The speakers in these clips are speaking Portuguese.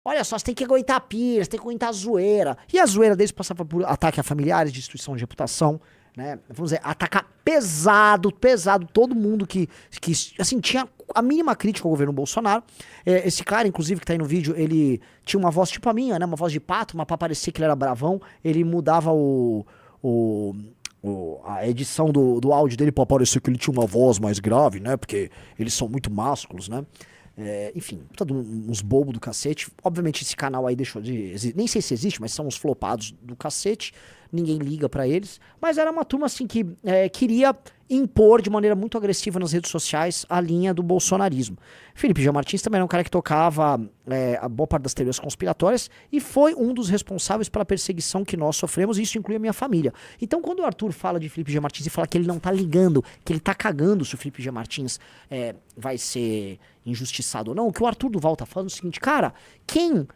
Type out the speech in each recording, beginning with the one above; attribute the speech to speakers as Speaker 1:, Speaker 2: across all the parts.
Speaker 1: Olha só, você tem que aguentar a pira, você tem que aguentar a zoeira. E a zoeira deles passava por ataque a familiares, destruição de reputação, né? Vamos dizer, atacar pesado todo mundo que assim, tinha a mínima crítica ao governo Bolsonaro. Esse cara, inclusive, que tá aí no vídeo, ele tinha uma voz tipo a minha, né? Uma voz de pato, mas pra parecer que ele era bravão, ele mudava a edição do áudio dele pra parecer que ele tinha uma voz mais grave, né? Porque eles são muito másculos, né? Enfim, uns bobos do cacete. Obviamente esse canal aí deixou de existir. Nem sei se existe, mas são uns flopados do cacete. Ninguém liga pra eles. Mas era uma turma assim que queria impor de maneira muito agressiva nas redes sociais a linha do bolsonarismo. Felipe G. Martins também era um cara que tocava a boa parte das teorias conspiratórias e foi um dos responsáveis pela perseguição que nós sofremos, e isso inclui a minha família. Então quando o Arthur fala de Felipe G. Martins e fala que ele não tá ligando, que ele tá cagando se o Felipe G. Martins vai ser injustiçado ou não, o que o Arthur Duval tá falando é o seguinte, cara, quem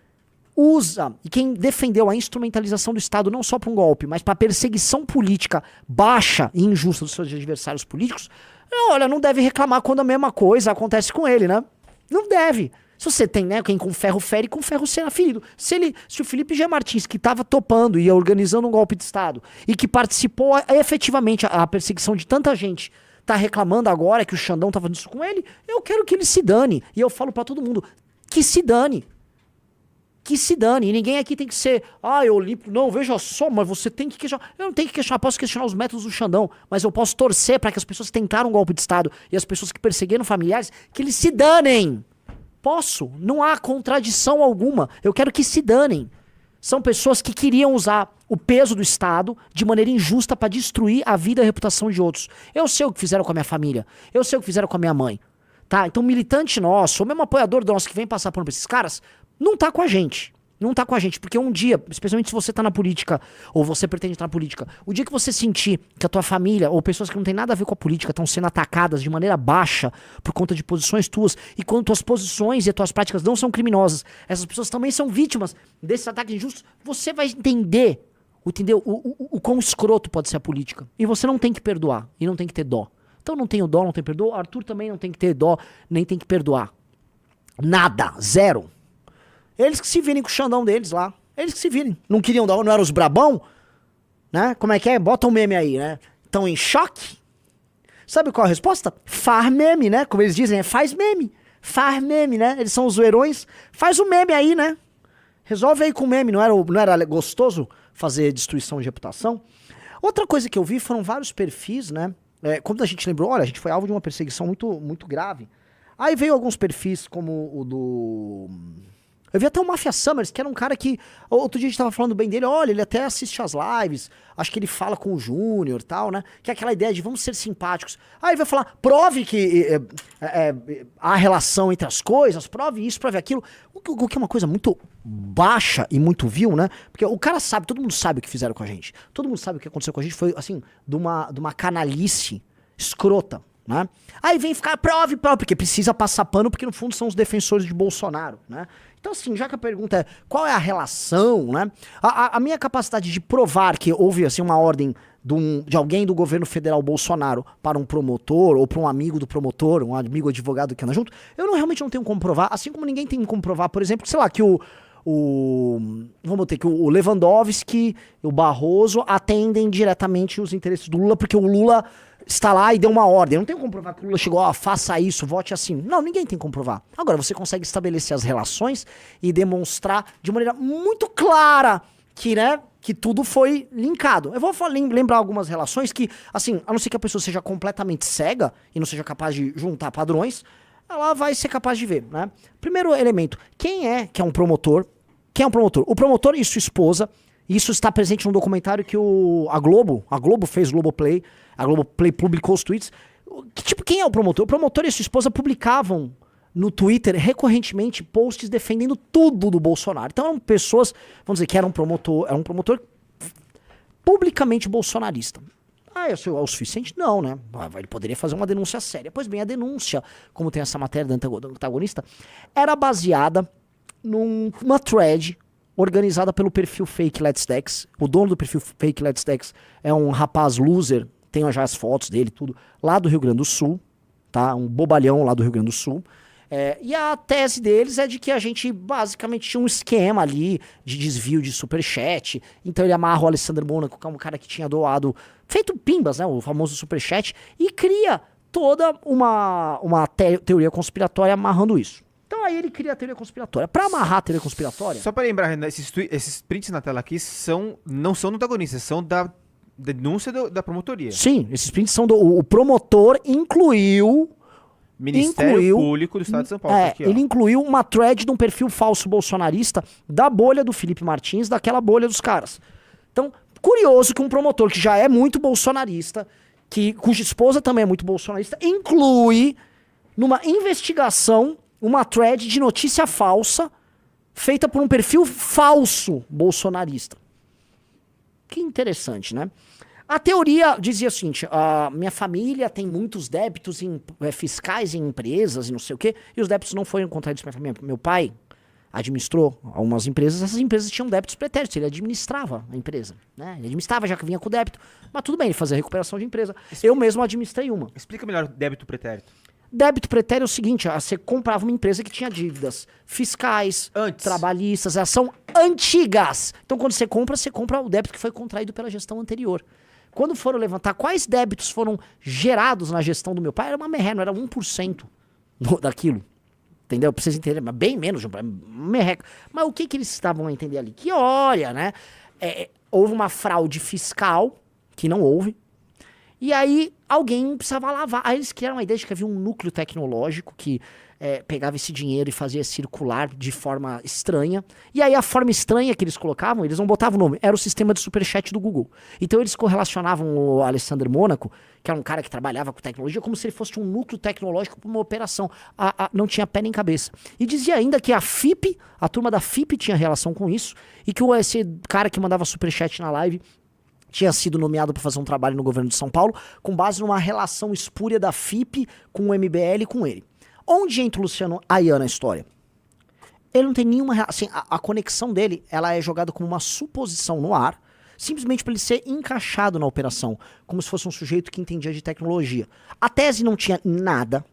Speaker 1: usa e quem defendeu a instrumentalização do Estado não só para um golpe, mas para perseguição política baixa e injusta dos seus adversários políticos, olha, não deve reclamar quando a mesma coisa acontece com ele, né? Não deve. Se você tem, né, quem com ferro fere, com ferro será ferido. Se o Felipe G. Martins, que estava topando e organizando um golpe de Estado e que participou efetivamente a perseguição de tanta gente, tá reclamando agora que o Xandão tava nisso com ele, eu quero que ele se dane. E eu falo para todo mundo, que se dane. Que se dane, e ninguém aqui tem que ser, eu limpo, não, veja só, mas você tem que questionar. Eu não tenho que questionar, posso questionar os métodos do Xandão, mas eu posso torcer para que as pessoas que tentaram um golpe de Estado e as pessoas que perseguiram familiares, que eles se danem. Posso, não há contradição alguma, eu quero que se danem. São pessoas que queriam usar o peso do Estado de maneira injusta para destruir a vida e a reputação de outros. Eu sei o que fizeram com a minha família, eu sei o que fizeram com a minha mãe, tá? Então militante nosso, ou mesmo apoiador nosso que vem passar por esses caras, não tá com a gente. Não tá com a gente, porque um dia, especialmente se você tá na política, ou você pretende estar na política, o dia que você sentir que a tua família, ou pessoas que não tem nada a ver com a política, estão sendo atacadas de maneira baixa por conta de posições tuas, e quando tuas posições e tuas práticas não são criminosas, essas pessoas também são vítimas desses ataques injustos, você vai entender, entendeu? O quão escroto pode ser a política. E você não tem que perdoar, e não tem que ter dó. Então não tenho dó, não tenho perdão. Arthur também não tem que ter dó, nem tem que perdoar. Nada, zero. Eles que se virem com o Xandão deles lá. Eles que se virem. Não queriam dar, não eram os brabão? Né? Como é que é? Bota um meme aí, né? Estão em choque? Sabe qual a resposta? Faz meme, né? Como eles dizem, faz meme. Faz meme, né? Eles são os zoeirões. Faz o meme aí, né? Resolve aí com o meme. Não era gostoso fazer destruição de reputação? Outra coisa que eu vi foram vários perfis, né? Quando a gente lembrou, olha, a gente foi alvo de uma perseguição muito, muito grave. Aí veio alguns perfis como o do... Eu vi até o Mafia Summers, que era um cara que... Outro dia a gente tava falando bem dele, olha, ele até assiste as lives, acho que ele fala com o Júnior e tal, né? Que é aquela ideia de vamos ser simpáticos. Aí ele vai falar, prove que há relação entre as coisas, prove isso, prove aquilo. O que é uma coisa muito baixa e muito vil, né? Porque o cara sabe, todo mundo sabe o que fizeram com a gente. Todo mundo sabe o que aconteceu com a gente, foi assim, de uma canalice escrota. Né? Aí vem ficar, prove, porque precisa passar pano, porque no fundo são os defensores de Bolsonaro, né? Então assim, já que a pergunta é, qual é a relação, né? A minha capacidade de provar que houve assim uma ordem de alguém do governo federal Bolsonaro para um promotor, ou para um amigo do promotor, um amigo advogado que anda junto, eu realmente não tenho como provar, assim como ninguém tem como provar, por exemplo, sei lá, que vamos ter que o Lewandowski e o Barroso atendem diretamente os interesses do Lula, porque o Lula está lá e deu uma ordem. Eu não tenho como provar que o Lula chegou, faça isso, vote assim. Não, ninguém tem como provar. Agora, você consegue estabelecer as relações e demonstrar de maneira muito clara que, né, que tudo foi linkado. Eu vou lembrar algumas relações que, assim, a não ser que a pessoa seja completamente cega e não seja capaz de juntar padrões, ela vai ser capaz de ver, né? Primeiro elemento, quem é que é um promotor? Quem é um promotor? O promotor e sua esposa, isso está presente num documentário que a Globo fez, Globoplay, a Globoplay publicou os tweets. Quem é o promotor? O promotor e sua esposa publicavam no Twitter recorrentemente posts defendendo tudo do Bolsonaro. Então eram pessoas, vamos dizer, que era um promotor publicamente bolsonarista. Isso é o suficiente? Não, né? Ele poderia fazer uma denúncia séria. Pois bem, a denúncia, como tem essa matéria do antagonista, era baseada numa thread organizada pelo perfil Fake Let's Dex. O dono do perfil Fake Let's Dex é um rapaz loser, tenho já as fotos dele tudo, lá do Rio Grande do Sul, tá? Um bobalhão lá do Rio Grande do Sul. E a tese deles é de que a gente basicamente tinha um esquema ali de desvio de superchat. Então ele amarra o Alessandro Mônaco, que é um cara que tinha doado, feito pimbas, né? O famoso superchat, e cria toda uma teoria conspiratória amarrando isso. Então aí ele cria a teoria conspiratória. Pra amarrar a teoria conspiratória...
Speaker 2: Só pra lembrar, Renan, esses prints na tela aqui não são do antagonista, são da denúncia da promotoria.
Speaker 1: Sim, esses prints são o promotor incluiu...
Speaker 2: Ministério Público do Estado de São Paulo. Aqui,
Speaker 1: ele incluiu uma thread de um perfil falso bolsonarista da bolha do Felipe Martins, daquela bolha dos caras. Então, curioso que um promotor que já é muito bolsonarista, cuja esposa também é muito bolsonarista, inclui numa investigação uma thread de notícia falsa feita por um perfil falso bolsonarista. Que interessante, né? A teoria dizia o seguinte, minha família tem muitos débitos fiscais em empresas e não sei o quê, e os débitos não foram contraídos pela minha família. Meu pai administrou algumas empresas, essas empresas tinham débitos pretéritos, ele administrava a empresa, né? Ele administrava já que vinha com débito, mas tudo bem, ele fazia recuperação de empresa. Eu mesmo administrei uma.
Speaker 2: Explica melhor o débito pretérito.
Speaker 1: Débito pretérito é o seguinte, você comprava uma empresa que tinha dívidas fiscais, trabalhistas, elas são antigas. Então quando você compra o débito que foi contraído pela gestão anterior. Quando foram levantar quais débitos foram gerados na gestão do meu pai, era uma merreca, não era 1% daquilo. Entendeu? Pra vocês entenderem, mas bem menos, merreca. Mas o que eles estavam a entender ali? Que olha, né? Houve uma fraude fiscal, que não houve, e aí alguém precisava lavar. Aí eles criaram uma ideia de que havia um núcleo tecnológico que pegava esse dinheiro e fazia circular de forma estranha. E aí a forma estranha que eles colocavam, eles não botavam o nome, era o sistema de superchat do Google. Então eles correlacionavam o Alessandro Mônaco, que era um cara que trabalhava com tecnologia, como se ele fosse um núcleo tecnológico para uma operação. Não tinha pé nem cabeça. E dizia ainda que a FIP, a turma da FIP tinha relação com isso, e que esse cara que mandava superchat na live tinha sido nomeado para fazer um trabalho no governo de São Paulo, com base numa relação espúria da FIP com o MBL e com ele. Onde entra o Luciano Ayan na história? Ele não tem nenhuma... Assim, a conexão dele, ela é jogada como uma suposição no ar, simplesmente para ele ser encaixado na operação, como se fosse um sujeito que entendia de tecnologia. A tese não tinha nada,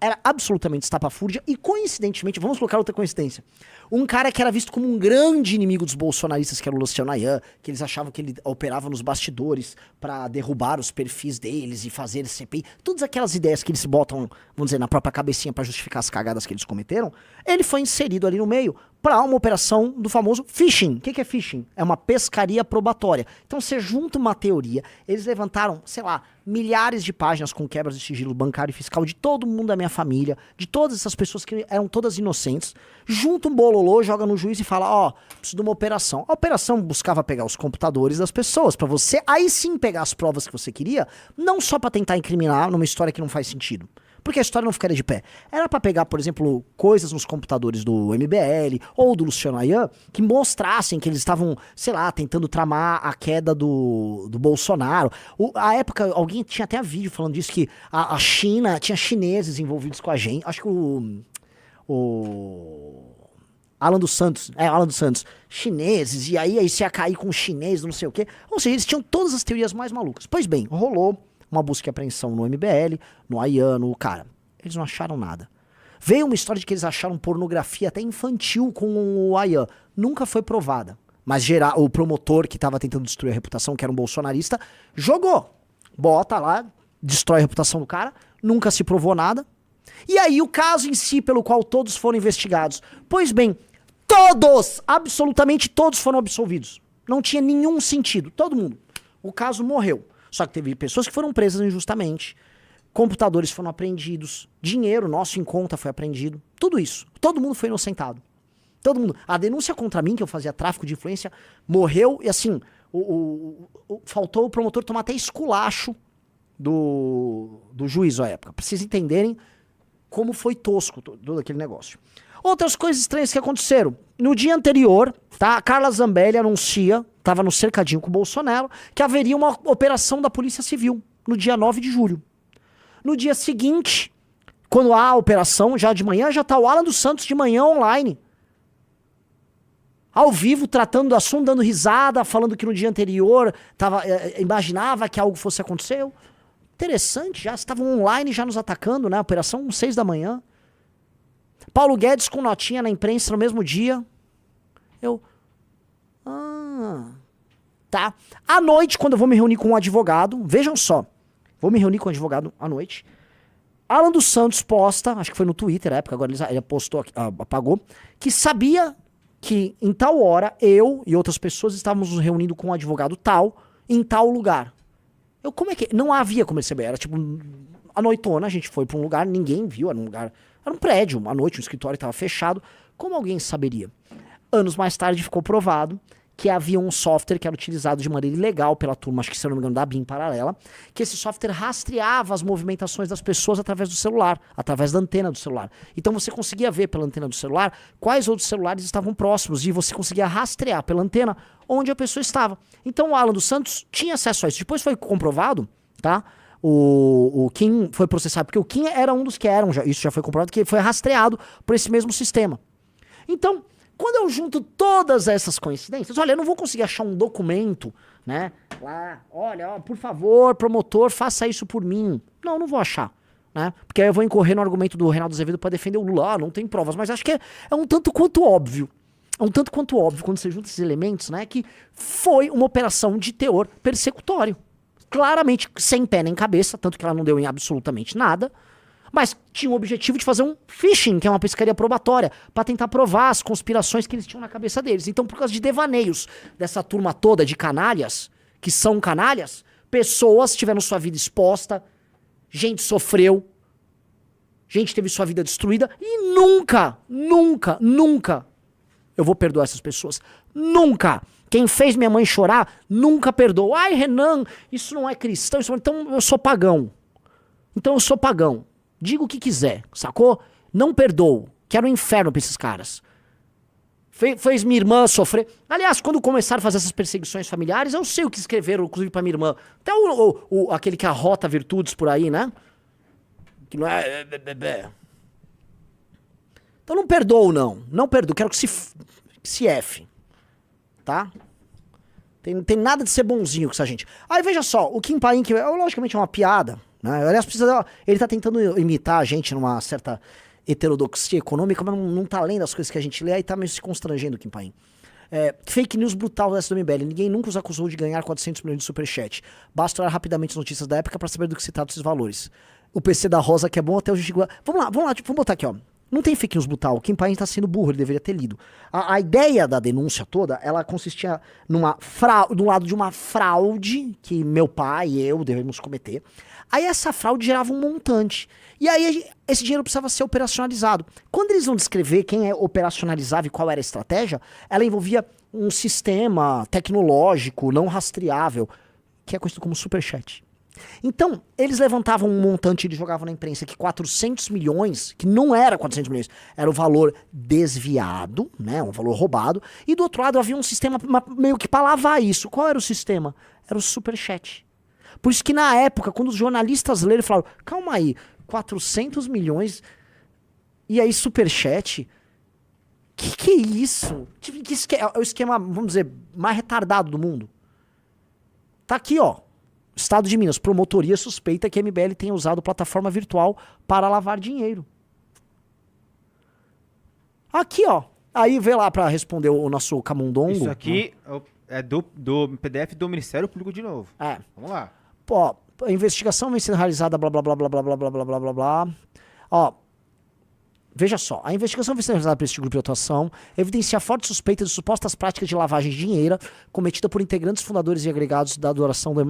Speaker 1: era absolutamente estapafúrdia, e coincidentemente, vamos colocar outra coincidência, um cara que era visto como um grande inimigo dos bolsonaristas, que era o Luciano Ayan, que eles achavam que ele operava nos bastidores para derrubar os perfis deles e fazer esse CPI, todas aquelas ideias que eles botam, vamos dizer, na própria cabecinha para justificar as cagadas que eles cometeram, ele foi inserido ali no meio para uma operação do famoso phishing. O que é phishing? É uma pescaria probatória. Então você junta uma teoria, eles levantaram, sei lá, milhares de páginas com quebras de sigilo bancário e fiscal de todo mundo da minha família, de todas essas pessoas que eram todas inocentes, junta um bololô, joga no juiz e fala, preciso de uma operação. A operação buscava pegar os computadores das pessoas, pra você aí sim pegar as provas que você queria, não só pra tentar incriminar numa história que não faz sentido, porque a história não ficaria de pé. Era pra pegar, por exemplo, coisas nos computadores do MBL ou do Luciano Ayan que mostrassem que eles estavam, sei lá, tentando tramar a queda do Bolsonaro. A época, alguém tinha até vídeo falando disso, que a China tinha chineses envolvidos com a gente. Acho que o Alan dos Santos, chineses, e aí isso ia cair com chinês, não sei o quê. Ou seja, eles tinham todas as teorias mais malucas. Pois bem, rolou uma busca e apreensão no MBL, no Ayan, no cara. Eles não acharam nada. Veio uma história de que eles acharam pornografia até infantil com o Ayan. Nunca foi provada. Mas o promotor que estava tentando destruir a reputação, que era um bolsonarista, jogou. Bota lá, destrói a reputação do cara, nunca se provou nada. E aí o caso em si, pelo qual todos foram investigados. Pois bem, todos, absolutamente todos foram absolvidos. Não tinha nenhum sentido, todo mundo. O caso morreu. Só que teve pessoas que foram presas injustamente, computadores foram apreendidos, dinheiro nosso em conta foi apreendido, tudo isso. Todo mundo foi inocentado. Todo mundo. A denúncia contra mim, que eu fazia tráfico de influência, morreu e assim, faltou o promotor tomar até esculacho do juiz à época, pra vocês entenderem como foi tosco todo aquele negócio. Outras coisas estranhas que aconteceram. No dia anterior, tá? A Carla Zambelli anuncia, estava no cercadinho com o Bolsonaro, que haveria uma operação da Polícia Civil, no dia 9 de julho. No dia seguinte, quando há a operação, já de manhã, já tá o Alan dos Santos de manhã online. Ao vivo, tratando do assunto, dando risada, falando que no dia anterior imaginava que algo fosse acontecer. Interessante, já estavam online já nos atacando, né? Operação 6 da manhã. Paulo Guedes com notinha na imprensa no mesmo dia. Tá. À noite, quando eu vou me reunir com um advogado, vejam só, vou me reunir com um advogado à noite, Alan dos Santos posta, acho que foi no Twitter na época, agora ele postou, apagou, que sabia que em tal hora eu e outras pessoas estávamos nos reunindo com um advogado tal, em tal lugar. Como é que... Não havia como receber, era tipo, à noitona a gente foi pra um lugar, ninguém viu, era um prédio, à noite o escritório estava fechado, como alguém saberia? Anos mais tarde ficou provado que havia um software que era utilizado de maneira ilegal pela turma, acho que se eu não me engano da BIM paralela, que esse software rastreava as movimentações das pessoas através do celular, através da antena do celular. Então você conseguia ver pela antena do celular quais outros celulares estavam próximos e você conseguia rastrear pela antena onde a pessoa estava. Então o Alan dos Santos tinha acesso a isso. Depois foi comprovado, tá? O Kim foi processado, porque o Kim era um dos que eram, isso já foi comprovado, que foi rastreado por esse mesmo sistema. Então... Quando eu junto todas essas coincidências, olha, eu não vou conseguir achar um documento, né? Lá, olha, ó, por favor, promotor, faça isso por mim. Não vou achar, né? Porque aí eu vou incorrer no argumento do Reinaldo Azevedo para defender o Lula. Não tem provas, mas acho que é um tanto quanto óbvio. É um tanto quanto óbvio, quando você junta esses elementos, né? Que foi uma operação de teor persecutório. Claramente, sem pé nem cabeça, tanto que ela não deu em absolutamente nada. Mas tinha o objetivo de fazer um phishing, que é uma pescaria probatória, para tentar provar as conspirações que eles tinham na cabeça deles. Então, por causa de devaneios dessa turma toda de canalhas, que são canalhas, pessoas tiveram sua vida exposta, gente sofreu, gente teve sua vida destruída, e nunca eu vou perdoar essas pessoas. Nunca! Quem fez minha mãe chorar, nunca perdoou. Ai, Renan, isso não é cristão, então eu sou pagão. Diga o que quiser, sacou? Não perdoo. Quero um inferno pra esses caras. Fez minha irmã sofrer. Aliás, quando começaram a fazer essas perseguições familiares, eu sei o que escreveram, inclusive pra minha irmã. Até aquele que arrota virtudes por aí, né? Que não é... Então não perdoo, não. Não perdoo. Quero que se F. Tá? Tem nada de ser bonzinho com essa gente. Aí veja só, o Kim Paim, que logicamente é uma piada, né? Aliás, ele tá tentando imitar a gente numa certa heterodoxia econômica, mas não tá lendo as coisas que a gente lê, aí tá meio se constrangendo o Kim Paim. Fake news brutal da SWMBL. Ninguém nunca os acusou de ganhar 400 milhões de superchat. Basta olhar rapidamente as notícias da época pra saber do que se trata esses valores. O PC da Rosa, que é bom, até hoje... Vamos lá, vamos botar aqui, ó. Não tem fake news brutal. O Kim Paim tá sendo burro, ele deveria ter lido. A ideia da denúncia toda, ela consistia do lado de uma fraude que meu pai e eu devemos cometer. Aí essa fraude gerava um montante. E aí esse dinheiro precisava ser operacionalizado. Quando eles vão descrever quem operacionalizava e qual era a estratégia, ela envolvia um sistema tecnológico não rastreável, que é conhecido como superchat. Então, eles levantavam um montante e eles jogavam na imprensa que 400 milhões, que não era 400 milhões, era o valor desviado, né, um valor roubado, e do outro lado havia um sistema meio que para lavar isso. Qual era o sistema? Era o superchat. Por isso que na época, quando os jornalistas leram, falaram, calma aí, 400 milhões, e aí superchat? Que é isso? É o esquema, vamos dizer, mais retardado do mundo. Tá aqui, ó. Estado de Minas, promotoria suspeita que a MBL tenha usado plataforma virtual para lavar dinheiro. Aqui, ó. Aí vê lá para responder o nosso camundongo.
Speaker 2: Isso aqui é do PDF do Ministério Público de novo. Vamos lá.
Speaker 1: Pô, a investigação vem sendo realizada, blá, blá, blá, blá, blá, blá, blá, blá, blá, blá, blá. Ó, veja só, a investigação vem sendo realizada por este grupo de atuação evidencia forte suspeita de supostas práticas de lavagem de dinheiro cometida por integrantes fundadores e agregados da adoração do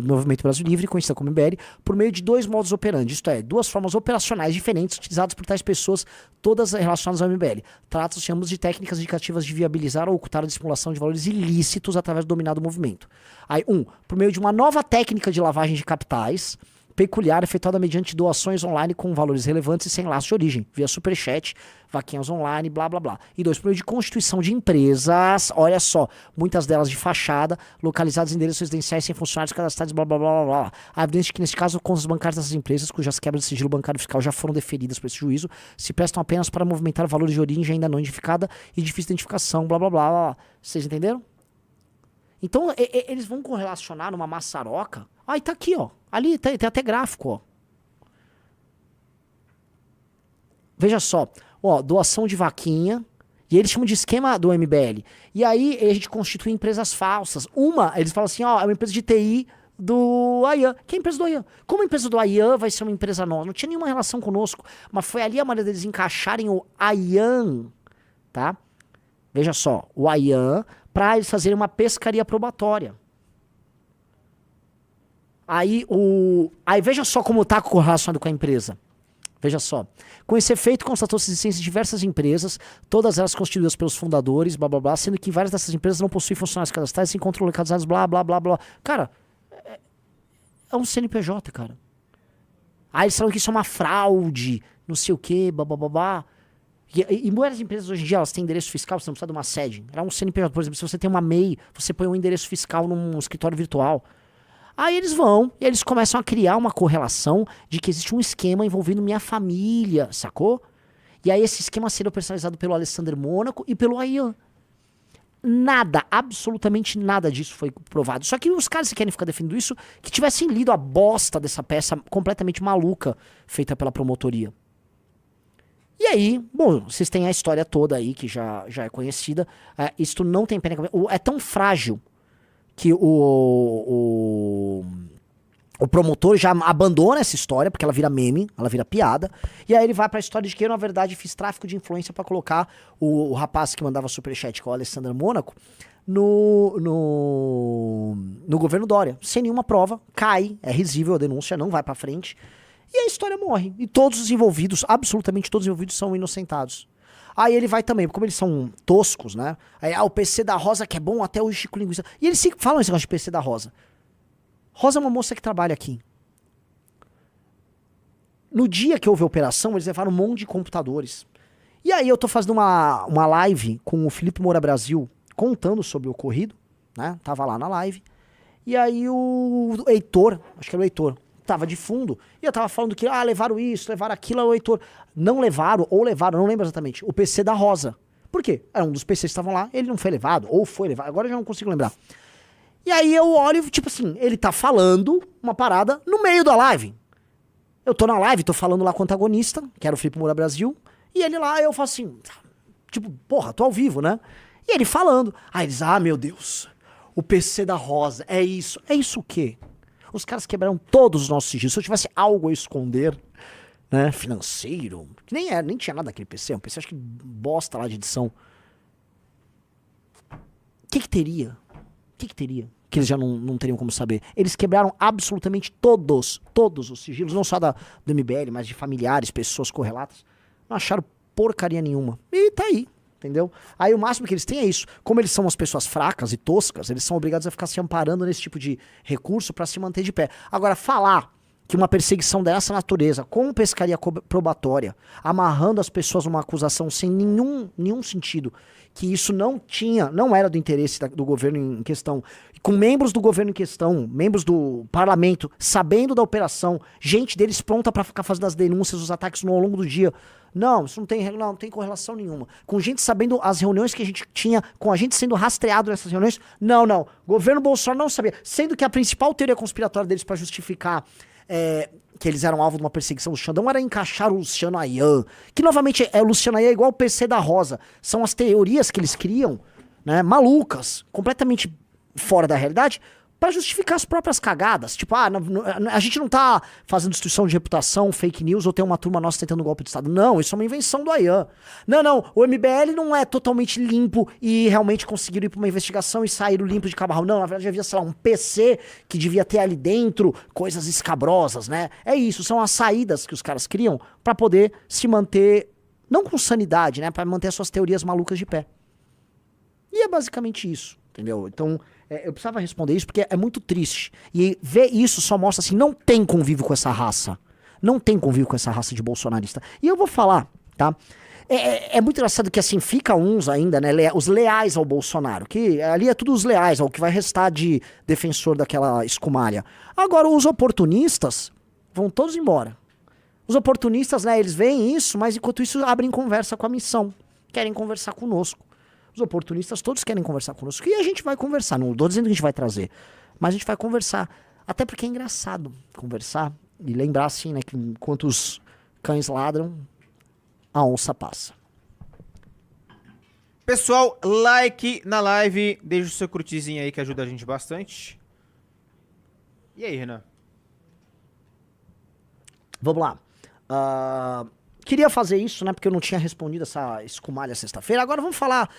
Speaker 1: Movimento Brasil Livre, conhecida como MBL, por meio de dois modos operandi, isto é, duas formas operacionais diferentes utilizadas por tais pessoas, todas relacionadas ao MBL. Trata-se de ambos de técnicas indicativas de viabilizar ou ocultar a dissimulação de valores ilícitos através do dominado movimento. Aí, por meio de uma nova técnica de lavagem de capitais, peculiar, efetuada mediante doações online com valores relevantes e sem laço de origem, via superchat, vaquinhas online, blá blá blá. E 2, por meio de constituição de empresas, olha só, muitas delas de fachada, localizadas em endereços residenciais sem funcionários cadastrados, blá blá blá blá blá. A evidência que neste caso, contas bancárias dessas empresas, cujas quebras de sigilo bancário fiscal já foram deferidas por esse juízo, se prestam apenas para movimentar valores de origem ainda não identificada e difícil identificação, blá blá blá blá. Vocês entenderam? Então, eles vão correlacionar numa maçaroca. E tá aqui, ó. Ali tem até gráfico, ó. Veja só. ó, doação de vaquinha, e eles chamam de esquema do MBL. E aí a gente constitui empresas falsas. Eles falam assim, ó, é uma empresa de TI do Ayan. Que é a empresa do Ayan? Como a empresa do Ayan vai ser uma empresa nossa? Não tinha nenhuma relação conosco, mas foi ali a maneira deles encaixarem o Ayan, tá? Veja só, o Ayan, pra eles fazerem uma pescaria probatória. Aí veja só como tá correlacionado com a empresa. Veja só. Com esse efeito, constatou-se a existência de diversas empresas, todas elas constituídas pelos fundadores, blá blá blá, sendo que várias dessas empresas não possuem funcionários cadastrais, se encontram localizados, blá blá blá blá. Cara, é um CNPJ, cara. Aí eles falam que isso é uma fraude, não sei o que, blá blá blá blá. E muitas empresas hoje em dia, elas têm endereço fiscal, você não precisa de uma sede. Era um CNPJ, por exemplo, se você tem uma MEI, você põe um endereço fiscal num escritório virtual. Aí eles vão e eles começam a criar uma correlação de que existe um esquema envolvendo minha família, sacou? E aí esse esquema seria personalizado pelo Alessandro Mônaco e pelo Ayan. Nada, absolutamente nada disso foi provado. Só que os caras que querem ficar defendendo isso, que tivessem lido a bosta dessa peça completamente maluca feita pela promotoria. E aí, bom, vocês têm a história toda aí, que já é conhecida. Isto não tem pena. É tão frágil que o promotor já abandona essa história, porque ela vira meme, ela vira piada, e aí ele vai pra história de que eu, na verdade, fiz tráfico de influência pra colocar o rapaz que mandava superchat, que é o Alessandro Mônaco, no governo Dória. Sem nenhuma prova, cai, é risível a denúncia, não vai pra frente, e a história morre. E todos os envolvidos, absolutamente todos os envolvidos, são inocentados. Aí ele vai também, como eles são toscos, né? Aí, o PC da Rosa que é bom até o Chico Linguiça. E eles falam esse negócio de PC da Rosa. Rosa é uma moça que trabalha aqui. No dia que houve a operação, eles levaram um monte de computadores. E aí eu tô fazendo uma live com o Felipe Moura Brasil, contando sobre o ocorrido, né? Tava lá na live. E aí o Heitor, acho que era o Heitor, tava de fundo, e eu tava falando que, levaram isso, levaram aquilo, o Heitor. Não levaram, não lembro exatamente, o PC da Rosa. Por quê? Era um dos PCs que estavam lá, ele não foi levado, ou foi levado, agora eu já não consigo lembrar. E aí eu olho, tipo assim, ele tá falando uma parada no meio da live. Eu tô na live, tô falando lá com o antagonista, que era o Felipe Moura Brasil, e ele lá, eu falo assim, tipo, porra, tô ao vivo, né? E ele falando. Aí eles, meu Deus, o PC da Rosa, é isso. É isso o quê? Os caras quebraram todos os nossos sigilos. Se eu tivesse algo a esconder, né, financeiro, que nem tinha nada naquele PC, um PC acho que bosta lá de edição. O que teria? O que teria? Que eles já não teriam como saber. Eles quebraram absolutamente todos os sigilos, não só do MBL, mas de familiares, pessoas correlatas. Não acharam porcaria nenhuma. E tá aí, entendeu? Aí o máximo que eles têm é isso. Como eles são umas pessoas fracas e toscas, eles são obrigados a ficar se amparando nesse tipo de recurso pra se manter de pé. Agora, falar que uma perseguição dessa natureza, com pescaria probatória, amarrando as pessoas numa acusação sem nenhum sentido, que isso não era do interesse do governo em questão, com membros do governo em questão, membros do parlamento, sabendo da operação, gente deles pronta pra ficar fazendo as denúncias, os ataques ao longo do dia. Não, isso não tem correlação nenhuma. Com gente sabendo as reuniões que a gente tinha, com a gente sendo rastreado nessas reuniões, não. Governo Bolsonaro não sabia. Sendo que a principal teoria conspiratória deles pra justificar que eles eram alvo de uma perseguição do Xandão era encaixar o Luciano Ayan, que novamente o Luciano Ayan é igual o PC da Rosa. São as teorias que eles criam, né, malucas, completamente fora da realidade, pra justificar as próprias cagadas. Tipo, a gente não tá fazendo destruição de reputação, fake news, ou tem uma turma nossa tentando um golpe de Estado. Não, isso é uma invenção do Ayan. Não, o MBL não é totalmente limpo e realmente conseguiram ir pra uma investigação e saíram limpo de cabarro. Não, na verdade havia, sei lá, um PC que devia ter ali dentro coisas escabrosas, né? É isso, são as saídas que os caras criam pra poder se manter, não com sanidade, né? Pra manter as suas teorias malucas de pé. E é basicamente isso, entendeu? Então, eu precisava responder isso porque é muito triste. E ver isso só mostra assim, não tem convívio com essa raça. Não tem convívio com essa raça de bolsonarista. E eu vou falar, tá? É muito engraçado que assim, fica uns ainda, né? Os leais ao Bolsonaro. Que ali é tudo os leais, ao que vai restar de defensor daquela escumalha. Agora, os oportunistas vão todos embora. Os oportunistas, né? Eles veem isso, mas enquanto isso abrem conversa com a missão. Querem conversar conosco. Os oportunistas todos querem conversar conosco. E a gente vai conversar. Não estou dizendo que a gente vai trazer. Mas a gente vai conversar. Até porque é engraçado conversar. E lembrar assim, né? Que enquanto os cães ladram, a onça passa.
Speaker 2: Pessoal, like na live, deixa o seu curtizinho aí que ajuda a gente bastante. E aí, Renan?
Speaker 1: Vamos lá. Queria fazer isso, né? Porque eu não tinha respondido essa escumalha sexta-feira. Agora vamos falar